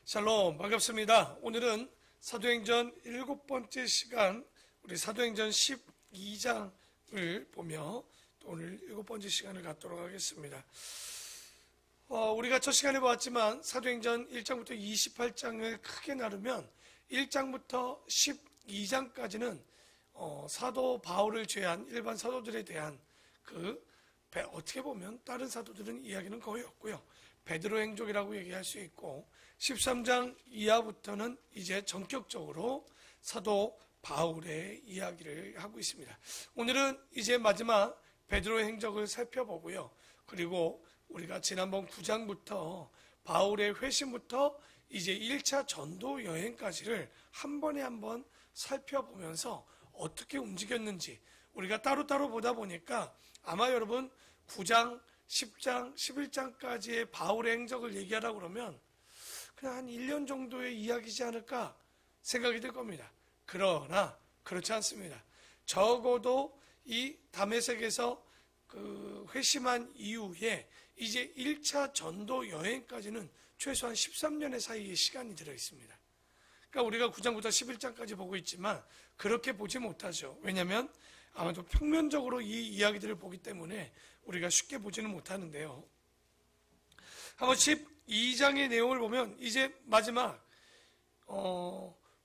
샬롬, 반갑습니다. 오늘은 사도행전 7번째 시간, 우리 사도행전 12장을 보며 또 오늘 7번째 시간을 갖도록 하겠습니다. 우리가 첫 시간에 보았지만 사도행전 1장부터 28장을 크게 나누면 1장부터 12장까지는 사도 바울을 제외한 일반 사도들에 대한 어떻게 보면 다른 사도들은 이야기는 거의 없고요. 베드로 행적이라고 얘기할 수 있고 13장 이하부터는 이제 전격적으로 사도 바울의 이야기를 하고 있습니다. 오늘은 이제 마지막 베드로 행적을 살펴보고요. 그리고 우리가 지난번 9장부터 바울의 회심부터 이제 1차 전도 여행까지를 한 번에 한 번 살펴보면서 어떻게 움직였는지 우리가 따로따로 보다 보니까 아마 여러분 9장, 10장, 11장까지의 바울의 행적을 얘기하라고 그러면 그냥 한 1년 정도의 이야기지 않을까 생각이 들 겁니다. 그러나 그렇지 않습니다. 적어도 이 다메섹에서 회심한 이후에 이제 1차 전도 여행까지는 최소한 13년의 사이의 시간이 들어 있습니다. 그러니까 우리가 9장부터 11장까지 보고 있지만 그렇게 보지 못하죠. 왜냐하면 아마도 평면적으로 이 이야기들을 보기 때문에 우리가 쉽게 보지는 못하는데요. 한번 12장의 내용을 보면 이제 마지막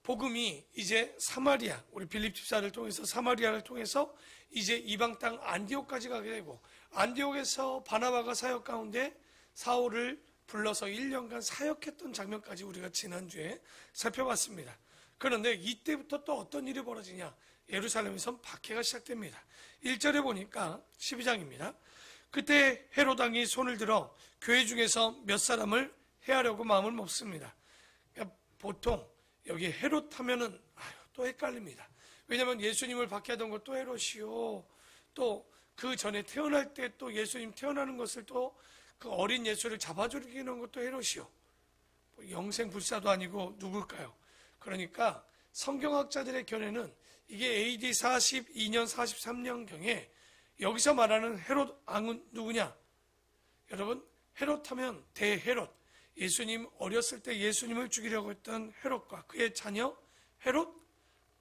복음이 이제 사마리아, 우리 빌립 집사를 통해서 사마리아를 통해서 이제 이방 땅 안디옥까지 가게 되고, 안디옥에서 바나바가 사역 가운데 사울을 불러서 1년간 사역했던 장면까지 우리가 지난주에 살펴봤습니다. 그런데 이때부터 또 어떤 일이 벌어지냐? 예루살렘에선 박해가 시작됩니다. 1절에 보니까 12장입니다. 그때 헤롯 왕이 손을 들어 교회 중에서 몇 사람을 해하려고 마음을 먹습니다. 그러니까 보통 여기 헤롯 하면은 또 헷갈립니다. 왜냐하면 예수님을 박해하던 것도 헤롯이요, 또 그 전에 태어날 때 또 예수님 태어나는 것을 또 그 어린 예수를 잡아 죽이는 것도 헤롯이요, 영생 불사도 아니고 누굴까요? 그러니까 성경학자들의 견해는 이게 AD 42년 43년경에 여기서 말하는 헤롯 왕은 누구냐? 여러분, 헤롯 하면 대헤롯, 예수님 어렸을 때 예수님을 죽이려고 했던 헤롯과 그의 자녀 헤롯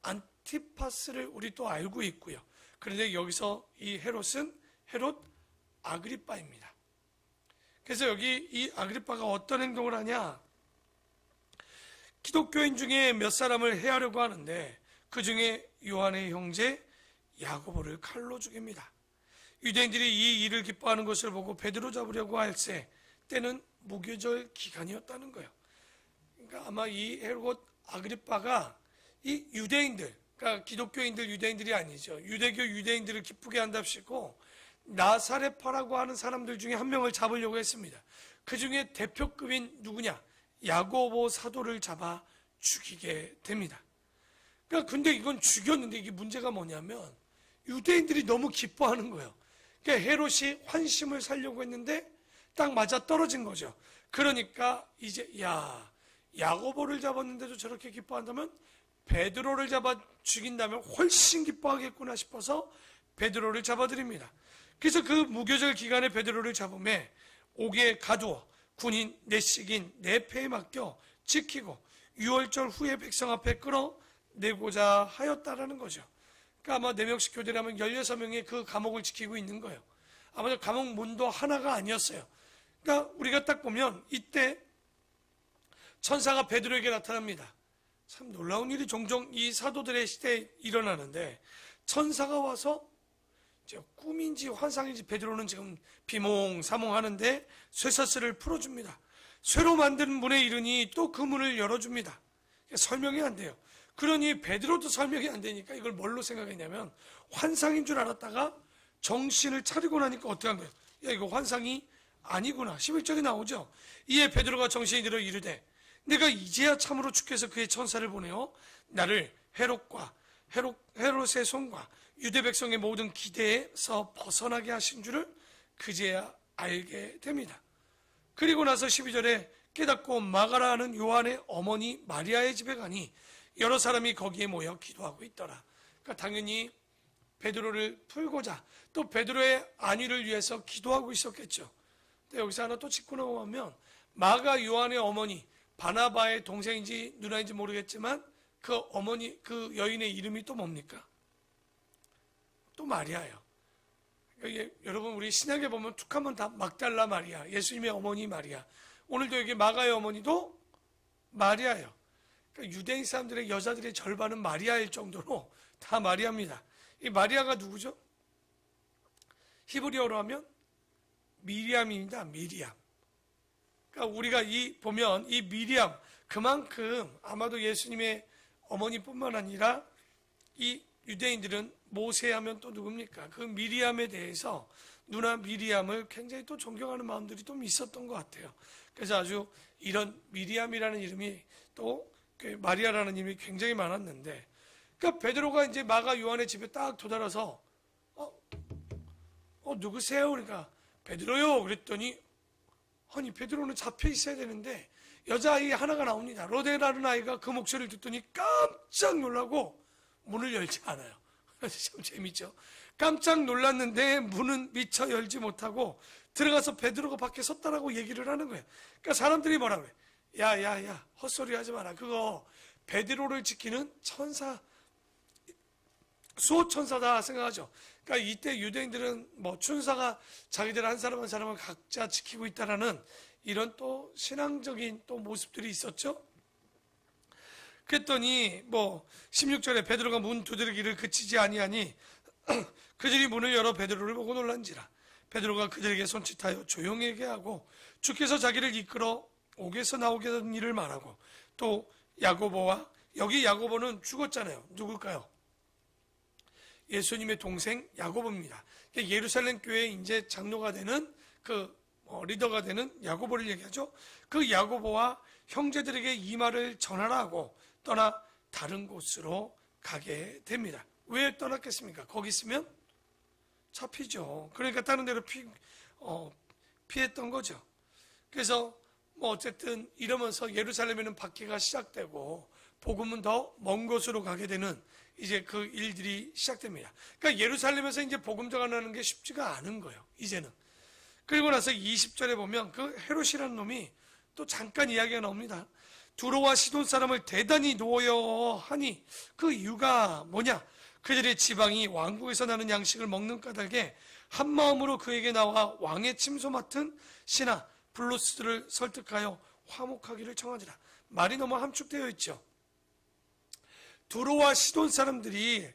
안티파스를 우리 또 알고 있고요. 그런데 여기서 이 헤롯은 헤롯 아그리빠입니다. 그래서 여기 이 아그리빠가 어떤 행동을 하냐? 기독교인 중에 몇 사람을 해하려고 하는데 그 중에 요한의 형제 야고보를 칼로 죽입니다. 유대인들이 이 일을 기뻐하는 것을 보고 베드로 잡으려고 할새 때는 무교절 기간이었다는 거예요. 그러니까 아마 이 헤롯 아그리빠가 이 유대인들, 그러니까 기독교인들 유대인들이 아니죠. 유대교 유대인들을 기쁘게 한답시고 나사렛파라고 하는 사람들 중에 한 명을 잡으려고 했습니다. 그 중에 대표급인 누구냐? 야고보 사도를 잡아 죽이게 됩니다. 그러니까 근데 이건 죽였는데 이게 문제가 뭐냐면 유대인들이 너무 기뻐하는 거예요. 그러니까 헤롯이 환심을 살려고 했는데 딱 맞아 떨어진 거죠. 그러니까 이제 야고보를 잡았는데도 저렇게 기뻐한다면 베드로를 잡아 죽인다면 훨씬 기뻐하겠구나 싶어서 베드로를 잡아들입니다. 그래서 그 무교절 기간에 베드로를 잡음에 옥에 가두어 군인 내식인 내패에 맡겨 지키고 6월절 후에 백성 앞에 끌어내고자 하였다라는 거죠. 그러니까 아마 4명씩 교대라면 16명이 그 감옥을 지키고 있는 거예요. 아마도 감옥 문도 하나가 아니었어요. 그러니까 우리가 딱 보면 이때 천사가 베드로에게 나타납니다. 참 놀라운 일이 종종 이 사도들의 시대에 일어나는데 천사가 와서 꿈인지 환상인지 베드로는 지금 비몽사몽하는데 쇠사슬을 풀어줍니다. 쇠로 만든 문에 이르니 또 그 문을 열어줍니다. 설명이 안 돼요. 그러니 베드로도 설명이 안 되니까 이걸 뭘로 생각했냐면 환상인 줄 알았다가 정신을 차리고 나니까 어떻게 한 거예요? 이거 환상이 아니구나. 11절에 나오죠. 이에 베드로가 정신이 들어 이르되 내가 이제야 참으로 주께서 그의 천사를 보내어 나를 헤롯의 손과 유대 백성의 모든 기대에서 벗어나게 하신 줄을 그제야 알게 됩니다. 그리고 나서 12절에 깨닫고 마가라 하는 요한의 어머니 마리아의 집에 가니 여러 사람이 거기에 모여 기도하고 있더라. 그러니까 당연히 베드로를 풀고자 또 베드로의 안위를 위해서 기도하고 있었겠죠. 근데 여기서 하나 또 짚고 넘어가면 마가 요한의 어머니 바나바의 동생인지 누나인지 모르겠지만 그 어머니, 그 여인의 이름이 또 뭡니까? 또 마리아예요. 그러니까 여러분, 우리 신약에 보면 툭하면 다 막달라 마리아, 예수님의 어머니 마리아. 오늘도 여기 마가의 어머니도 마리아예요. 그러니까 유대인 사람들의 여자들의 절반은 마리아일 정도로 다 마리아입니다. 이 마리아가 누구죠? 히브리어로 하면 미리암입니다. 미리암. 그러니까 우리가 보면 이 미리암, 그만큼 아마도 예수님의 어머니뿐만 아니라 이 유대인들은 모세 하면 또 누굽니까? 그 미리암에 대해서 누나 미리암을 굉장히 또 존경하는 마음들이 좀 있었던 것 같아요. 그래서 아주 이런 미리암이라는 이름이 또 마리아라는 이름이 굉장히 많았는데, 그러니까 베드로가 이제 마가 요한의 집에 딱 도달해서 누구세요? 그러니까 베드로요. 그랬더니 아니, 베드로는 잡혀 있어야 되는데 여자아이 하나가 나옵니다. 로데라는 아이가 그 목소리를 듣더니 깜짝 놀라고 문을 열지 않아요. 참 재밌죠. 깜짝 놀랐는데 문은 미처 열지 못하고 들어가서 베드로가 밖에 섰다라고 얘기를 하는 거예요. 그러니까 사람들이 뭐라 그래? 야, 헛소리 하지 마라. 그거 베드로를 지키는 천사, 수호천사다 생각하죠. 그러니까 이때 유대인들은 뭐 천사가 자기들 한 사람 한 사람을 각자 지키고 있다라는 이런 또 신앙적인 또 모습들이 있었죠. 그랬더니 16절에 베드로가 문 두드리기를 그치지 아니하니 그들이 문을 열어 베드로를 보고 놀란지라. 베드로가 그들에게 손짓하여 조용하게 하고 주께서 자기를 이끌어 옥에서 나오게 된 일을 말하고, 또 야고보와, 여기 야고보는 죽었잖아요. 누굴까요? 예수님의 동생 야고보입니다. 예루살렘 교회의 이제 장로가 되는 리더가 되는 야고보를 얘기하죠. 그 야고보와 형제들에게 이 말을 전하라 하고 떠나 다른 곳으로 가게 됩니다. 왜 떠났겠습니까? 거기 있으면 잡히죠. 그러니까 다른 데로 피했던 거죠. 그래서 어쨌든 이러면서 예루살렘에는 박해가 시작되고 복음은 더 먼 곳으로 가게 되는 이제 그 일들이 시작됩니다. 그러니까 예루살렘에서 이제 복음 전하는 게 쉽지가 않은 거예요. 이제는. 그리고 나서 20절에 보면 그 헤롯이라는 놈이 또 잠깐 이야기가 나옵니다. 두로와 시돈 사람을 대단히 노여하니 그 이유가 뭐냐? 그들의 지방이 왕국에서 나는 양식을 먹는 까닭에 한 마음으로 그에게 나와 왕의 침소 맡은 신하 블루스들을 설득하여 화목하기를 청하지라. 말이 너무 함축되어 있죠. 두로와 시돈 사람들을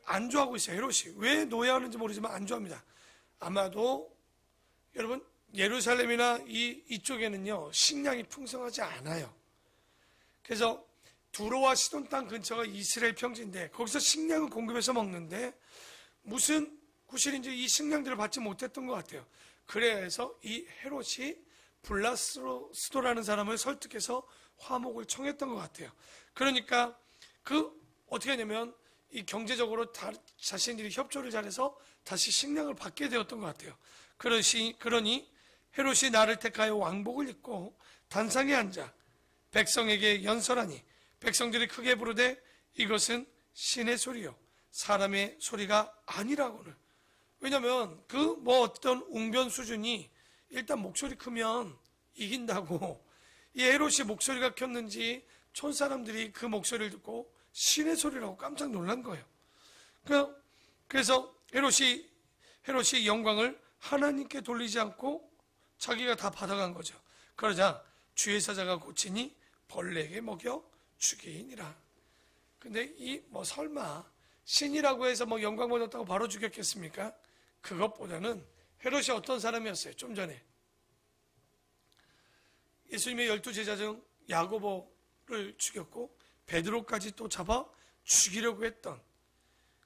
안 좋아하고 있어요. 헤롯이. 왜 노예하는지 모르지만 안 좋아합니다. 아마도 여러분, 예루살렘이나 이쪽에는요 식량이 풍성하지 않아요. 그래서 두로와 시돈 땅 근처가 이스라엘 평지인데 거기서 식량을 공급해서 먹는데 무슨 구실인지 이 식량들을 받지 못했던 것 같아요. 그래서 이 헤롯이 블라스도라는 사람을 설득해서 화목을 청했던 것 같아요. 그러니까 어떻게 하냐면 이 경제적으로 자신들이 협조를 잘해서 다시 식량을 받게 되었던 것 같아요. 그러니 헤롯이 나를 택하여 왕복을 입고 단상에 앉아 백성에게 연설하니 백성들이 크게 부르되 이것은 신의 소리요 사람의 소리가 아니라고는. 왜냐하면 어떤 웅변 수준이 일단 목소리 크면 이긴다고. 이 헤롯이 목소리가 컸는지 촌 사람들이 그 목소리를 듣고 신의 소리라고 깜짝 놀란 거예요. 그래서 헤롯이 영광을 하나님께 돌리지 않고 자기가 다 받아간 거죠. 그러자 주의 사자가 고치니 벌레에게 먹여 죽이니라. 근데 설마 신이라고 해서 영광 받았다고 바로 죽였겠습니까? 그것보다는 헤롯이 어떤 사람이었어요? 좀 전에 예수님의 12제자 중 야고보를 죽였고 베드로까지 또 잡아 죽이려고 했던,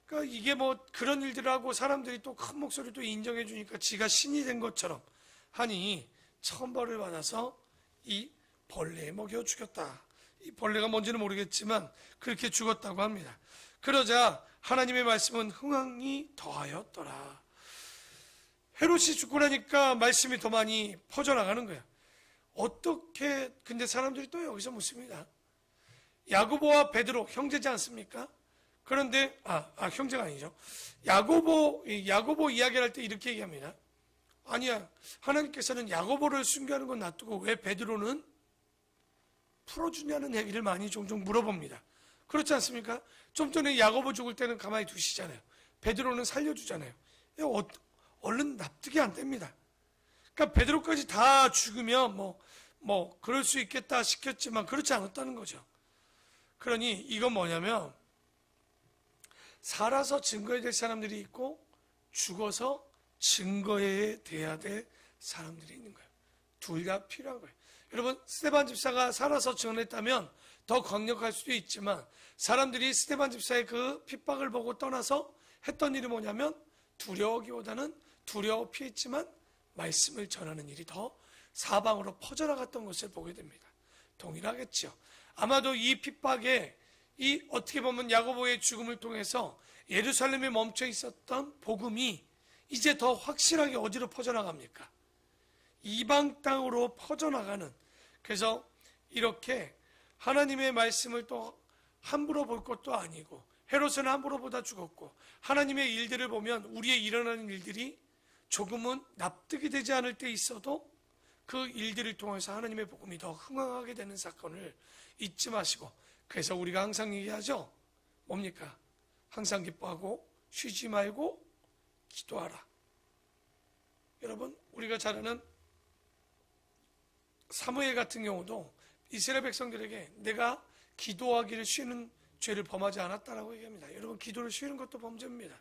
그러니까 이게 그런 일들을 하고 사람들이 또 큰 목소리로 인정해 주니까 지가 신이 된 것처럼 하니 천벌을 받아서 이 벌레에 먹여 죽였다. 이 벌레가 뭔지는 모르겠지만 그렇게 죽었다고 합니다. 그러자 하나님의 말씀은 흥황이 더하였더라. 헤롯이 죽고 나니까 말씀이 더 많이 퍼져나가는 거예요. 어떻게, 근데 사람들이 또 여기서 묻습니다. 야고보와 베드로 형제지 않습니까? 그런데 형제가 아니죠. 야고보 이야기를 할 때 이렇게 얘기합니다. 아니야, 하나님께서는 야고보를 순교하는 건 놔두고 왜 베드로는 풀어주냐는 얘기를 많이 종종 물어봅니다. 그렇지 않습니까? 좀 전에 야고보 죽을 때는 가만히 두시잖아요. 베드로는 살려주잖아요. 얼른 납득이 안 됩니다. 그러니까 베드로까지 다 죽으면 뭐 그럴 수 있겠다 싶겠지만 그렇지 않았다는 거죠. 그러니 이건 뭐냐면 살아서 증거해야 될 사람들이 있고 죽어서 증거해야 될 사람들이 있는 거예요. 둘 다 필요한 거예요. 여러분, 스데반 집사가 살아서 증언했다면 더 강력할 수도 있지만 사람들이 스데반 집사의 그 핍박을 보고 떠나서 했던 일이 뭐냐면 두려워하기보다는 두려워 피했지만 말씀을 전하는 일이 더 사방으로 퍼져나갔던 것을 보게 됩니다. 동일하겠죠. 아마도 이 핍박에 이 어떻게 보면 야고보의 죽음을 통해서 예루살렘에 멈춰 있었던 복음이 이제 더 확실하게 어디로 퍼져나갑니까? 이방 땅으로 퍼져나가는, 그래서 이렇게 하나님의 말씀을 또 함부로 볼 것도 아니고 헤롯은 함부로 보다 죽었고 하나님의 일들을 보면 우리의 일어나는 일들이 조금은 납득이 되지 않을 때 있어도 그 일들을 통해서 하나님의 복음이 더 흥황하게 되는 사건을 잊지 마시고, 그래서 우리가 항상 얘기하죠. 뭡니까? 항상 기뻐하고 쉬지 말고 기도하라. 여러분, 우리가 잘 아는 사무엘 같은 경우도 이스라엘 백성들에게 내가 기도하기를 쉬는 죄를 범하지 않았다라고 얘기합니다. 여러분, 기도를 쉬는 것도 범죄입니다.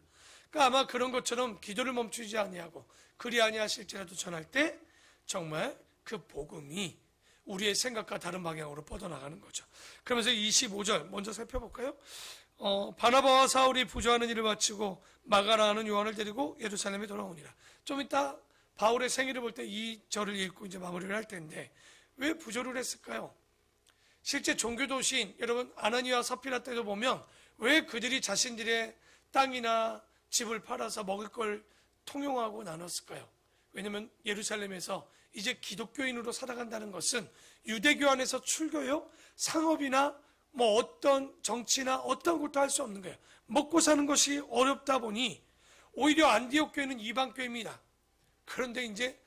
그러니까 아마 그런 것처럼 기도를 멈추지 아니하고 그리 아니하실지라도 전할 때 정말 그 복음이 우리의 생각과 다른 방향으로 뻗어나가는 거죠. 그러면서 25절 먼저 살펴볼까요? 바나바와 사울이 부조하는 일을 마치고 마가라 하는 요한을 데리고 예루살렘에 돌아오니라. 좀 이따 바울의 생일을 볼 때 이 절을 읽고 이제 마무리를 할 텐데 왜 부조를 했을까요? 실제 종교도시인 여러분 아나니와 사피라 때도 보면 왜 그들이 자신들의 땅이나 집을 팔아서 먹을 걸 통용하고 나눴을까요? 왜냐하면 예루살렘에서 이제 기독교인으로 살아간다는 것은 유대교 안에서 출교요, 상업이나 뭐 어떤 정치나 어떤 것도 할 수 없는 거예요. 먹고 사는 것이 어렵다 보니 오히려 안디옥 교회는 이방 교회입니다. 그런데 이제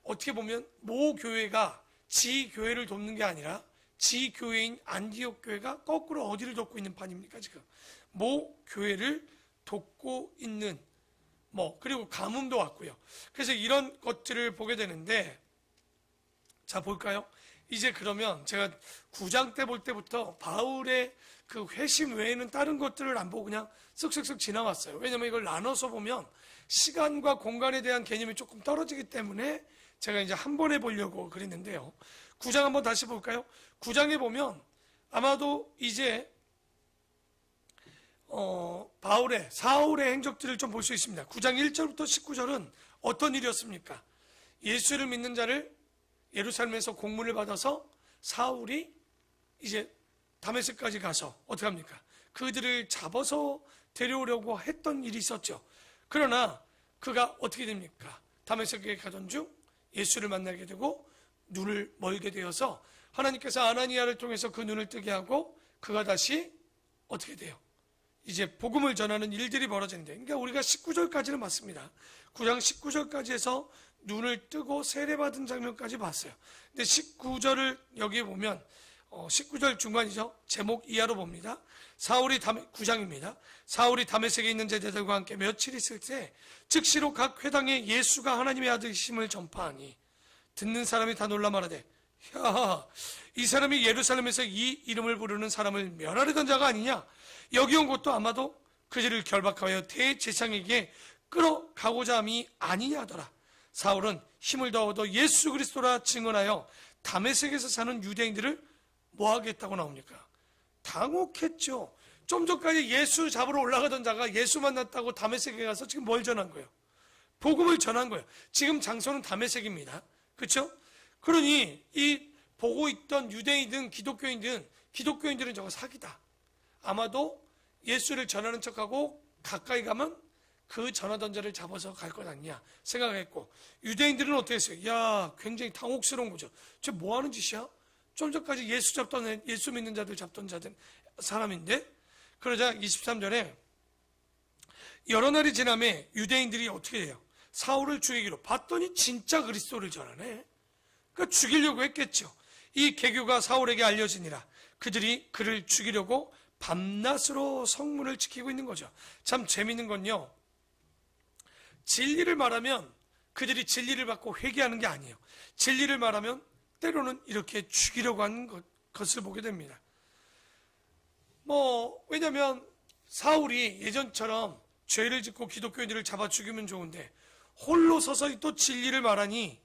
어떻게 보면 모 교회가 지 교회를 돕는 게 아니라 지 교회인 안디옥 교회가 거꾸로 어디를 돕고 있는 판입니까 지금? 모 교회를 돕고 있는 그리고 가뭄도 왔고요. 그래서 이런 것들을 보게 되는데, 자 볼까요? 이제 그러면 제가 9장 때 볼 때부터 바울의 그 회심 외에는 다른 것들을 안 보고 그냥 쓱쓱쓱 지나왔어요. 왜냐면 이걸 나눠서 보면 시간과 공간에 대한 개념이 조금 떨어지기 때문에 제가 이제 한 번에 보려고 그랬는데요. 9장 한번 다시 볼까요? 9장에 보면 아마도 이제 사울의 행적들을 좀 볼 수 있습니다. 9장 1절부터 19절은 어떤 일이었습니까? 예수를 믿는 자를 예루살렘에서 공문을 받아서 사울이 이제 다메섹까지 가서 어떻게 합니까? 그들을 잡아서 데려오려고 했던 일이 있었죠. 그러나 그가 어떻게 됩니까? 다메섹에 가던 중 예수를 만나게 되고 눈을 멀게 되어서 하나님께서 아나니아를 통해서 그 눈을 뜨게 하고 그가 다시 어떻게 돼요? 이제 복음을 전하는 일들이 벌어지는데, 그러니까 우리가 19절까지는 맞습니다. 9장 19절까지 해서 눈을 뜨고 세례받은 장면까지 봤어요. 근데 19절을 여기에 보면 19절 중간이죠. 제목 이하로 봅니다. 9장입니다. 사울이 다메섹에 있는 제자들과 함께 며칠 있을 때 즉시로 각 회당에 예수가 하나님의 아들이심을 전파하니 듣는 사람이 다 놀라 말하되, 야, 이 사람이 예루살렘에서 이 이름을 부르는 사람을 멸하려던 자가 아니냐? 여기 온 것도 아마도 그들을 결박하여 대제사장에게 끌어가고자 함이 아니냐 하더라. 사울은 힘을 더 얻어 예수 그리스도라 증언하여 다메섹에서 사는 유대인들을 뭐 하겠다고 나옵니까? 당혹했죠. 좀 전까지 예수 잡으러 올라가던 자가 예수 만났다고 다메섹에 가서 지금 뭘 전한 거예요? 복음을 전한 거예요. 지금 장소는 다메섹입니다. 그렇죠? 그러니 이 보고 있던 유대인든 기독교인들은 저거 사기다. 아마도 예수를 전하는 척하고 가까이 가면 그 전하던 자를 잡아서 갈 것 아니냐 생각했고, 유대인들은 어떻게 했어요? 야, 굉장히 당혹스러운 거죠. 저 뭐 하는 짓이야? 좀 전까지 예수 믿는 자들 잡던 사람인데. 그러자 23절에 여러 날이 지나매 유대인들이 어떻게 해요? 사울을 죽이기로 봤더니 진짜 그리스도를 전하네. 그러니까 죽이려고 했겠죠. 이 계교가 사울에게 알려지니라. 그들이 그를 죽이려고 밤낮으로 성문을 지키고 있는 거죠. 참 재밌는 건요, 진리를 말하면 그들이 진리를 받고 회개하는 게 아니에요. 진리를 말하면 때로는 이렇게 죽이려고 하는 것을 보게 됩니다. 왜냐면 사울이 예전처럼 죄를 짓고 기독교인들을 잡아 죽이면 좋은데 홀로 서서히 또 진리를 말하니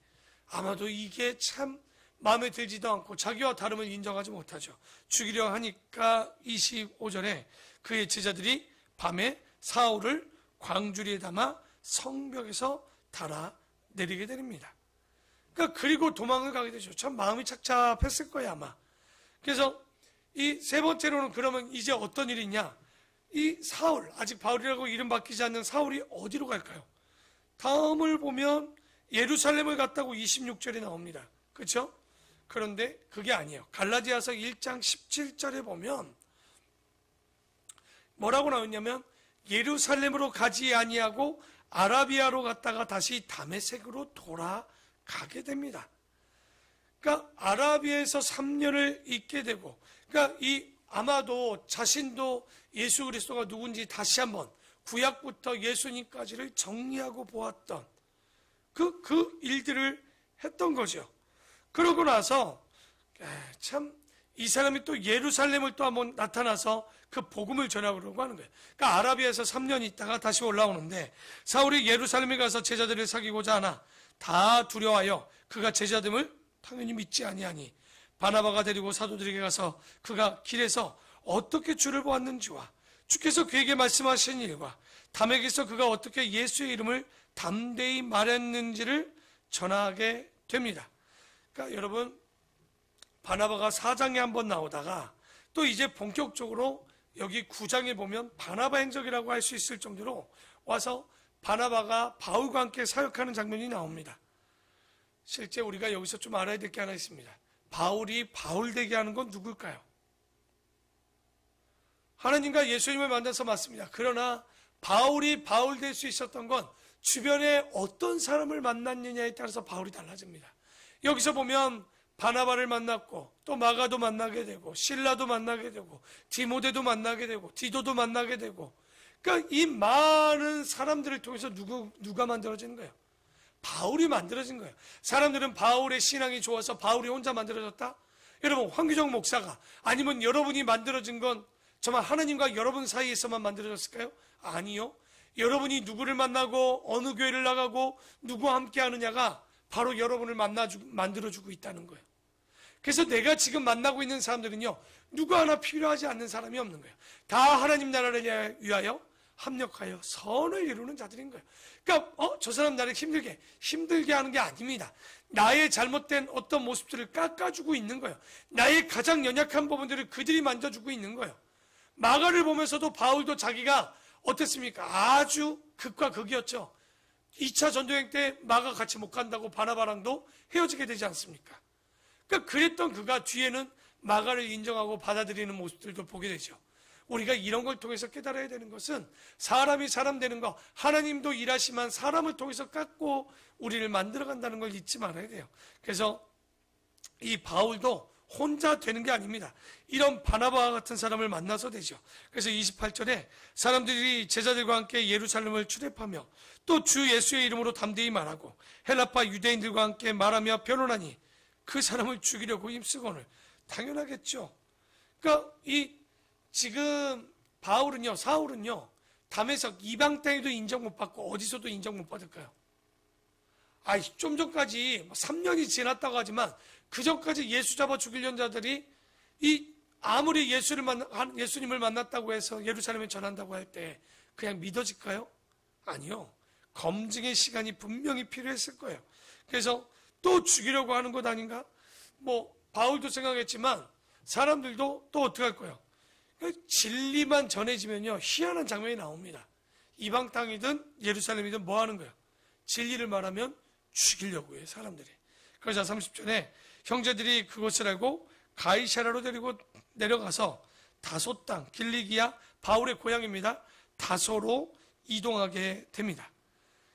아마도 이게 참 마음에 들지도 않고 자기와 다름을 인정하지 못하죠. 죽이려 하니까 25절에 그의 제자들이 밤에 사울을 광주리에 담아 성벽에서 달아 내리게 됩니다. 그리고 도망을 가게 되죠. 참 마음이 착잡했을 거예요, 아마. 그래서 이 세 번째로는 그러면 이제 어떤 일이 있냐? 이 사울, 아직 바울이라고 이름 바뀌지 않는 사울이 어디로 갈까요? 다음을 보면 예루살렘을 갔다고 26절에 나옵니다. 그렇죠? 그런데 그게 아니에요. 갈라디아서 1장 17절에 보면 뭐라고 나오냐면 예루살렘으로 가지 아니하고 아라비아로 갔다가 다시 다메섹으로 돌아가게 됩니다. 그러니까 아라비아에서 3년을 있게 되고, 그러니까 아마도 자신도 예수 그리스도가 누군지 다시 한번 구약부터 예수님까지를 정리하고 보았던 그 일들을 했던 거죠. 그러고 나서 참 이 사람이 또 예루살렘을 또 한번 나타나서 그 복음을 전하려고 하는 거예요. 그러니까 아라비아에서 3년 있다가 다시 올라오는데 사울이 예루살렘에 가서 제자들을 사귀고자 하나 다 두려워하여 그가 제자됨을 당연히 믿지 아니하니 바나바가 데리고 사도들에게 가서 그가 길에서 어떻게 주를 보았는지와 주께서 그에게 말씀하신 일과 담에게서 그가 어떻게 예수의 이름을 담대히 말했는지를 전하게 됩니다. 그러니까 여러분, 바나바가 4장에 한번 나오다가 또 이제 본격적으로 여기 9장에 보면 바나바 행적이라고 할 수 있을 정도로 와서 바나바가 바울과 함께 사역하는 장면이 나옵니다. 실제 우리가 여기서 좀 알아야 될 게 하나 있습니다. 바울이 바울 되게 하는 건 누굴까요? 하나님과 예수님을 만나서 맞습니다. 그러나 바울이 바울 될 수 있었던 건 주변에 어떤 사람을 만났느냐에 따라서 바울이 달라집니다. 여기서 보면 바나바를 만났고 또 마가도 만나게 되고 실라도 만나게 되고 디모데도 만나게 되고 디도도 만나게 되고, 그러니까 이 많은 사람들을 통해서 누가 만들어지는 거예요? 바울이 만들어진 거예요. 사람들은 바울의 신앙이 좋아서 바울이 혼자 만들어졌다? 여러분, 황규정 목사가 아니면 여러분이 만들어진 건 정말 하나님과 여러분 사이에서만 만들어졌을까요? 아니요. 여러분이 누구를 만나고 어느 교회를 나가고 누구와 함께 하느냐가 바로 여러분을 만들어주고 있다는 거예요. 그래서 내가 지금 만나고 있는 사람들은요, 누구 하나 필요하지 않는 사람이 없는 거예요. 다 하나님 나라를 위하여 합력하여 선을 이루는 자들인 거예요. 그러니까 저 사람 나를 힘들게 하는 게 아닙니다. 나의 잘못된 어떤 모습들을 깎아주고 있는 거예요. 나의 가장 연약한 부분들을 그들이 만져주고 있는 거예요. 마가를 보면서도 바울도 자기가 어땠습니까? 아주 극과 극이었죠. 2차 전도여행 때 마가 같이 못 간다고 바나바랑도 헤어지게 되지 않습니까? 그러니까 그랬던 그가 뒤에는 마가를 인정하고 받아들이는 모습들도 보게 되죠. 우리가 이런 걸 통해서 깨달아야 되는 것은 사람이 사람 되는 거, 하나님도 일하시만 사람을 통해서 깎고 우리를 만들어간다는 걸 잊지 말아야 돼요. 그래서 이 바울도 혼자 되는 게 아닙니다. 이런 바나바와 같은 사람을 만나서 되죠. 그래서 28절에 사람들이 제자들과 함께 예루살렘을 출입하며 또 주 예수의 이름으로 담대히 말하고 헬라파 유대인들과 함께 말하며 변론하니 그 사람을 죽이려고 힘쓰거늘. 당연하겠죠. 그러니까 지금 사울은요 담에석 이방 땅에도 인정 못 받고 어디서도 인정 못 받을까요? 좀 전까지 3년이 지났다고 하지만 그 전까지 예수 잡아 죽이려는 자들이 아무리 예수님을 만났다고 해서 예루살렘에 전한다고 할 때 그냥 믿어질까요? 아니요. 검증의 시간이 분명히 필요했을 거예요. 그래서 또 죽이려고 하는 것 아닌가? 바울도 생각했지만 사람들도 또 어떻게 할 거예요? 진리만 전해지면요 희한한 장면이 나옵니다. 이방 땅이든 예루살렘이든 뭐 하는 거예요? 진리를 말하면 죽이려고 해요, 사람들이. 그러자 30절에 형제들이 그것을 알고 가이사랴로 데리고 내려가서 다소 땅, 길리기아, 바울의 고향입니다. 다소로 이동하게 됩니다.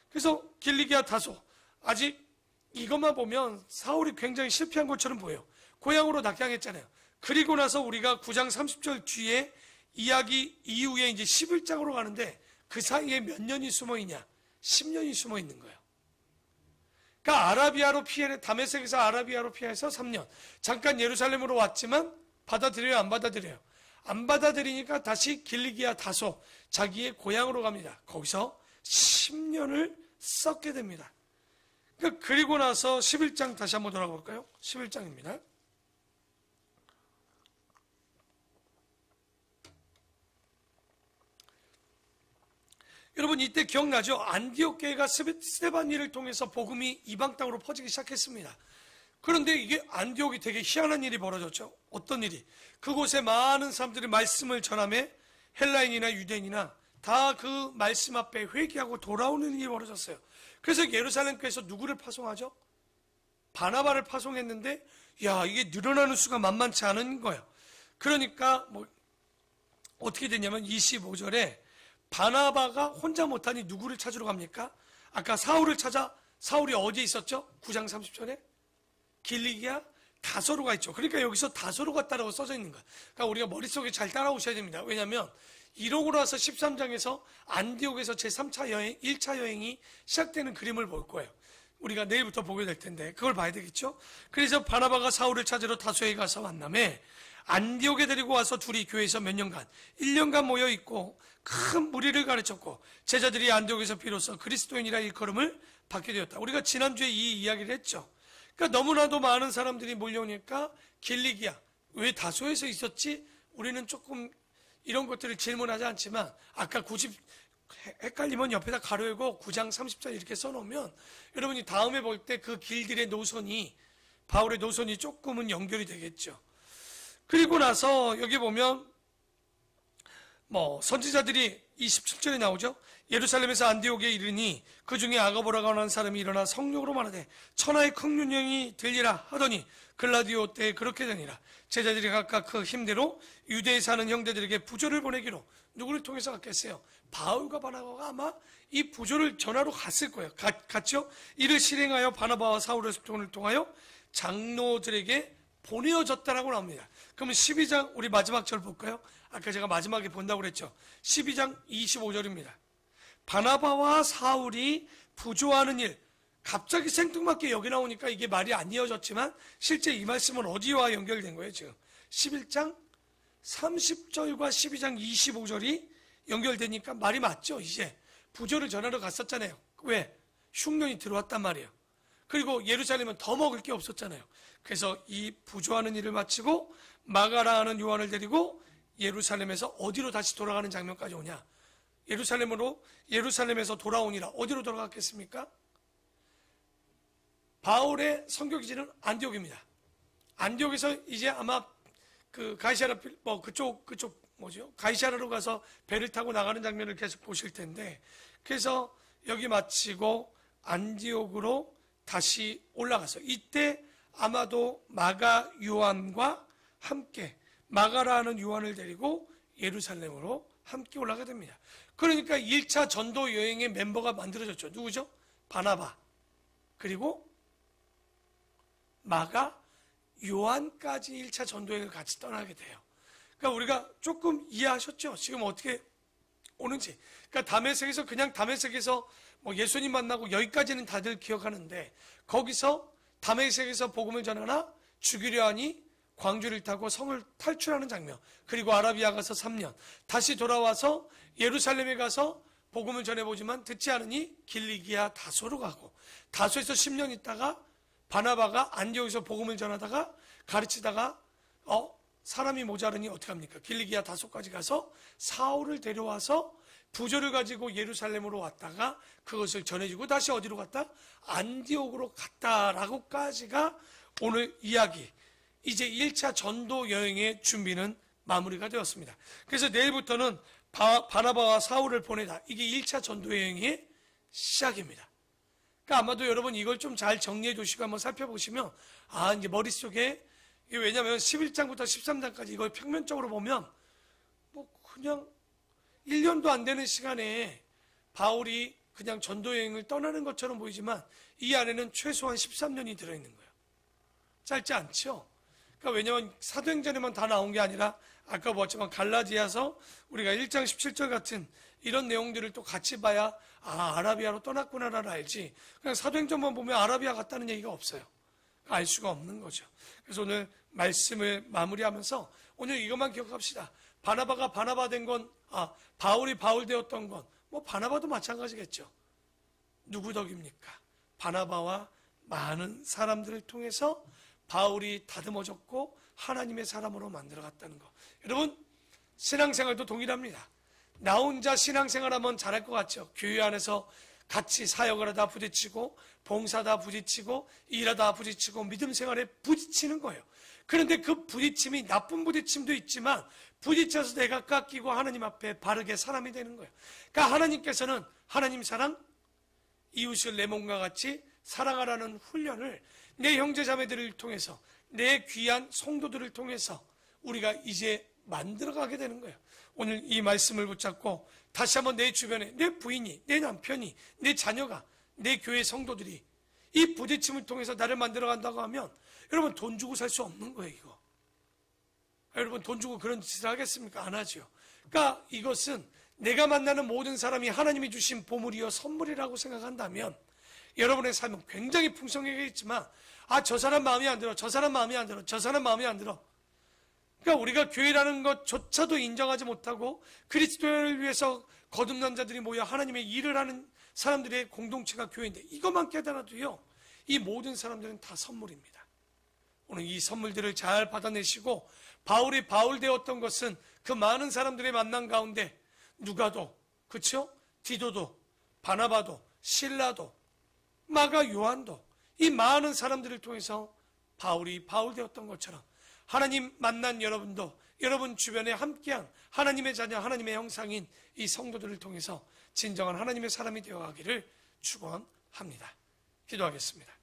그래서 길리기아 다소, 아직 이것만 보면 사울이 굉장히 실패한 것처럼 보여요. 고향으로 낙향했잖아요. 그리고 나서 우리가 9장 30절 뒤에 이야기 이후에 이제 11장으로 가는데 그 사이에 몇 년이 숨어 있냐? 10년이 숨어 있는 거예요. 그러니까 다메섹에서 아라비아로 피해서 3년. 잠깐 예루살렘으로 왔지만 받아들여요, 안 받아들여요? 안 받아들이니까 다시 길리기아 다소, 자기의 고향으로 갑니다. 거기서 10년을 썩게 됩니다. 그리고 나서 11장 다시 한번 돌아가 볼까요? 11장입니다. 여러분 이때 기억나죠? 안디옥 교회가 스데반일을 통해서 복음이 이방 땅으로 퍼지기 시작했습니다. 그런데 이게 안디옥이 되게 희한한 일이 벌어졌죠. 어떤 일이? 그곳에 많은 사람들이 말씀을 전하며 헬라인이나 유대인이나 다 그 말씀 앞에 회개하고 돌아오는 일이 벌어졌어요. 그래서 예루살렘 교회에서 누구를 파송하죠? 바나바를 파송했는데 야 이게 늘어나는 수가 만만치 않은 거예요. 그러니까 뭐 어떻게 됐냐면 25절에 바나바가 혼자 못하니 누구를 찾으러 갑니까? 아까 사울을 찾아. 사울이 어디에 있었죠? 9장 30절에 길리기아 다소로가 있죠. 그러니까 여기서 다소로 갔다라고 써져 있는 거야. 그러니까 우리가 머릿속에 잘 따라오셔야 됩니다. 왜냐하면 이러고 나서 13장에서 안디옥에서 제3차 여행, 1차 여행이 시작되는 그림을 볼 거예요. 우리가 내일부터 보게 될 텐데 그걸 봐야 되겠죠. 그래서 바나바가 사울을 찾으러 다소에 가서 만남에 안디옥에 데리고 와서 둘이 교회에서 몇 년간 1년간 모여 있고 큰 무리를 가르쳤고 제자들이 안디옥에서 비로소 그리스도인이라 일컬음을 받게 되었다. 우리가 지난주에 이 이야기를 했죠. 그러니까 너무나도 많은 사람들이 몰려오니까 길리기아 왜 다소에서 있었지? 우리는 조금 이런 것들을 질문하지 않지만 아까 90 헷갈리면 옆에다 가로열고 9장 30절 이렇게 써놓으면 여러분이 다음에 볼 때 그 길들의 노선이 바울의 노선이 조금은 연결이 되겠죠. 그리고 나서 여기 보면 선지자들이 27절에 나오죠. 예루살렘에서 안디옥에 이르니 그 중에 아가보라고 하는 사람이 일어나 성령으로 말하되 천하의 큰 윤영이 들리라 하더니 글라디오 때에 그렇게 되니라. 제자들이 각각 그 힘대로 유대에 사는 형제들에게 부조를 보내기로. 누구를 통해서 갔겠어요? 바울과 바나바가 아마 이 부조를 전하러 갔을 거예요. 갔죠? 이를 실행하여 바나바와 사울의 소통을 통하여 장로들에게 보내어졌다라고 나옵니다. 그러면 12장 우리 마지막 절 볼까요? 아까 제가 마지막에 본다고 그랬죠. 12장 25절입니다. 바나바와 사울이 부조하는 일. 갑자기 생뚱맞게 여기 나오니까 이게 말이 안 이어졌지만 실제 이 말씀은 어디와 연결된 거예요 지금? 11장 30절과 12장 25절이 연결되니까 말이 맞죠. 이제 부조를 전하러 갔었잖아요. 왜? 흉년이 들어왔단 말이에요. 그리고 예루살렘은 더 먹을 게 없었잖아요. 그래서 이 부조하는 일을 마치고 마가라 하는 요한을 데리고 예루살렘에서 어디로 다시 돌아가는 장면까지 오냐? 예루살렘에서 돌아오니라. 어디로 돌아갔겠습니까? 바울의 선교기지는 안디옥입니다. 안디옥에서 이제 아마 그 가이사라 가이사라로 가서 배를 타고 나가는 장면을 계속 보실 텐데, 그래서 여기 마치고 안디옥으로 다시 올라가서 이때 아마도 마가 요한과 함께 마가라는 요한을 데리고 예루살렘으로 함께 올라가게 됩니다. 그러니까 1차 전도 여행의 멤버가 만들어졌죠. 누구죠? 바나바 그리고 마가 요한까지 1차 전도여행을 같이 떠나게 돼요. 그러니까 우리가 조금 이해하셨죠? 지금 어떻게 오는지. 그러니까 다메섹에서 예수님 만나고 여기까지는 다들 기억하는데, 거기서 다메섹에서 복음을 전하나 죽이려 하니 광주를 타고 성을 탈출하는 장면, 그리고 아라비아 가서 3년, 다시 돌아와서 예루살렘에 가서 복음을 전해보지만 듣지 않으니 길리기아 다소로 가고, 다소에서 10년 있다가 바나바가 안디옥에서 복음을 전하다가 가르치다가 사람이 모자르니 어떻게 합니까? 길리기아 다소까지 가서 사울을 데려와서 부조를 가지고 예루살렘으로 왔다가 그것을 전해주고 다시 어디로 갔다? 안디옥으로 갔다라고까지가 오늘 이야기. 이제 1차 전도 여행의 준비는 마무리가 되었습니다. 그래서 내일부터는 바나바와 사울을 보내다. 이게 1차 전도 여행의 시작입니다. 그러니까 아마도 여러분 이걸 좀 잘 정리해 두시고 한번 살펴보시면, 이제 머릿속에, 왜냐하면 11장부터 13장까지 이걸 평면적으로 보면 그냥 1년도 안 되는 시간에 바울이 그냥 전도여행을 떠나는 것처럼 보이지만 이 안에는 최소한 13년이 들어있는 거예요. 짧지 않죠? 그러니까 왜냐하면 사도행전에만 다 나온 게 아니라 아까 보았지만 갈라디아서 우리가 1장 17절 같은 이런 내용들을 또 같이 봐야 아라비아로 떠났구나를 알지, 그냥 사도행전만 보면 아라비아 갔다는 얘기가 없어요. 알 수가 없는 거죠. 그래서 오늘 말씀을 마무리하면서 오늘 이것만 기억합시다. 바나바가 바나바 된 건, 바울이 바울 되었던 건, 바나바도 마찬가지겠죠. 누구 덕입니까? 바나바와 많은 사람들을 통해서 바울이 다듬어졌고 하나님의 사람으로 만들어갔다는 거. 여러분, 신앙생활도 동일합니다. 나 혼자 신앙생활하면 잘할 것 같죠. 교회 안에서 같이 사역을 하다 부딪히고, 봉사하다 부딪히고, 일하다 부딪히고, 믿음 생활에 부딪히는 거예요. 그런데 그 부딪힘이 나쁜 부딪힘도 있지만 부딪혀서 내가 깎이고 하나님 앞에 바르게 사람이 되는 거예요. 그러니까 하나님께서는 하나님 사랑, 이웃을 내 몸과 같이 사랑하라는 훈련을 내 형제자매들을 통해서, 내 귀한 성도들을 통해서 우리가 이제 만들어가게 되는 거예요. 오늘 이 말씀을 붙잡고 다시 한번 내 주변에 내 부인이, 내 남편이, 내 자녀가, 내 교회 성도들이 이 부딪힘을 통해서 나를 만들어간다고 하면 여러분, 돈 주고 살 수 없는 거예요, 이거. 여러분, 돈 주고 그런 짓을 하겠습니까? 안 하죠. 그러니까 이것은 내가 만나는 모든 사람이 하나님이 주신 보물이요 선물이라고 생각한다면 여러분의 삶은 굉장히 풍성하겠지만, 저 사람 마음에 안 들어, 저 사람 마음에 안 들어, 저 사람 마음에 안 들어. 그러니까 우리가 교회라는 것조차도 인정하지 못하고 그리스도를 위해서 거듭난 자들이 모여 하나님의 일을 하는 사람들의 공동체가 교회인데, 이것만 깨달아도요, 이 모든 사람들은 다 선물입니다. 오늘 이 선물들을 잘 받아내시고, 바울이 바울 되었던 것은 그 많은 사람들의 만남 가운데 누가도, 그렇죠? 디도도, 바나바도, 실라도, 마가, 요한도, 이 많은 사람들을 통해서 바울이 바울 되었던 것처럼 하나님 만난 여러분도 여러분 주변에 함께한 하나님의 자녀, 하나님의 형상인 이 성도들을 통해서 진정한 하나님의 사람이 되어가기를 축원합니다. 기도하겠습니다.